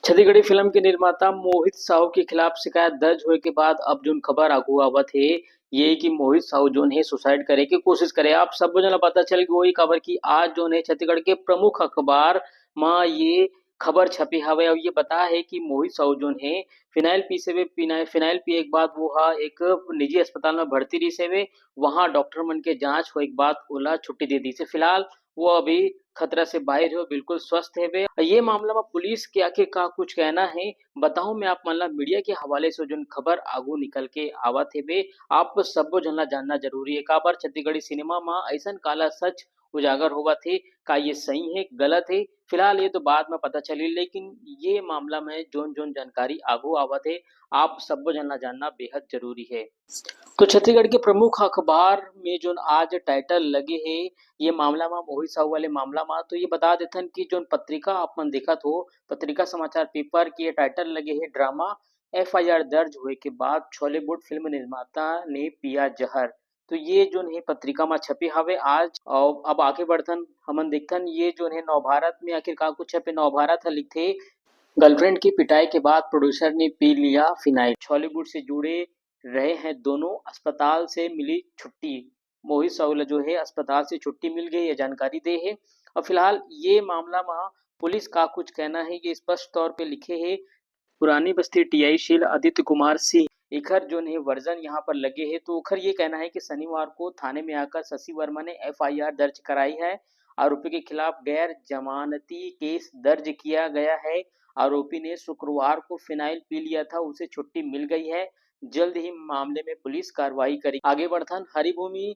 Chhattisgarhi film के निर्माता मोहित साहू के खिलाफ शिकायत दर्ज होए के बाद अब जोन खबर आगू आवत हे ये कि मोहित साहू जोन है सुसाइड करे की कोशिश करे। आप सब जन पता चल गई वही खबर की आज जोन है छत्तीसगढ़ के प्रमुख अखबार में ये खबर छपी हवे और ये बता है कि मोहित साहू जोन है फिनाइल पी से वे फिनाइल पिए के बाद वो हा एक निजी अस्पताल में भर्ती रही से वे वहां डॉक्टर मन के जांच होए के बाद ओला छुट्टी दे दी से फिलहाल वो अभी खतरा से बाहर हो बिल्कुल स्वस्थ है वे। ये मामला में पुलिस के आके का कुछ कहना है बताऊं मैं आप मन ला मीडिया के हवाले से जोन खबर आगू निकल के आवत है बे आप सबो जनला जानना जरूरी है। काबर छत्तीसगढ़ी सिनेमा में ऐसा काला सच उजागर होगा थे का ये सही है गलत है फिलहाल ये तो बाद में पता चली लेकिन ये मामला में जोन जोन जानकारी आगू आवत है आप सबो जनला जानना बेहद जरूरी है। तो छत्तीसगढ़ के प्रमुख अखबार में जो आज टाइटल लगे है ये मामला में मोहित साहू वाले मामला में तो ये बता देथन कि जो पत्रिका आप मन देखत हो पत्रिका समाचार पेपर की ये टाइटल लगे है ड्रामा एफआईआर दर्ज हुए के बाद बॉलीवुड फिल्म निर्माता ने पिया जहर। तो ये जो है पत्रिका में छपे हवे आज और अब आगे बढ़थन हमन देखथन ये जो है नवभारत में आखिर का कुछ छपे नवभारत ह लिखे गर्लफ्रेंड की पिटाई के बाद प्रोड्यूसर ने पी लिया फिनाइल बॉलीवुड से जुड़े रहे हैं दोनों अस्पताल से मिली छुट्टी। मोहित साहू जो है अस्पताल से छुट्टी मिल गई ये जानकारी दे है और फिलहाल ये मामला में पुलिस का कुछ कहना है ये स्पष्ट तौर पे लिखे है पुरानी बस्ती टीआई शील आदित्य कुमार सिंह इखर जो है वर्जन यहाँ पर लगे है तो उखर ये कहना है कि शनिवार को थाने में आकर शशि वर्मा ने एफआईआर दर्ज कराई है। आरोपी के खिलाफ गैर जमानती केस दर्ज किया गया है। आरोपी ने शुक्रवार को फिनाइल पी लिया था उसे छुट्टी मिल गई है। जल्द ही मामले में पुलिस कार्रवाई करेगी। आगे बढ़थन हरिभूमि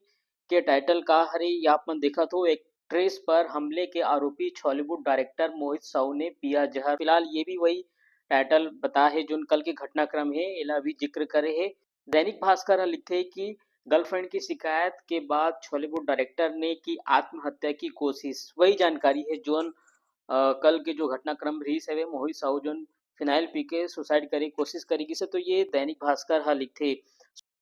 के टाइटल का हरे आप मन देखा तो एक्ट्रेस पर हमले के आरोपी बॉलीवुड डायरेक्टर मोहित साहू ने पिया जहर। फिलहाल ये भी वही टाइटल बता है जो कल के घटनाक्रम है एला भी जिक्र करे है। दैनिक भास्कर लिखे कि गर्लफ्रेंड की शिकायत के बाद बॉलीवुड डायरेक्टर ने की आत्महत्या की कोशिश वही जानकारी है जोन कल के जो घटनाक्रम रही है मोहित साहू जोन फिनाइल पी के सुसाइड करे कोशिश करेगी से तो ये दैनिक भास्कर लिखे।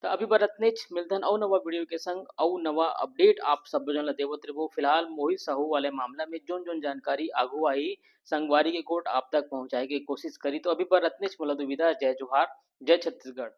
तो अभी बरतने मिलतन अउ नवा वीडियो के संग अउ नवा अपडेट आप सब जन ला देवत रहो। फिलहाल मोहित साहू वाले मामला में जोन जोन जानकारी आगू आई संगवारी के कोर्ट आप तक पहुंचाए की कोशिश करी। तो अभी बरतने मिला तो विदा जय जोहार जय छत्तीसगढ़।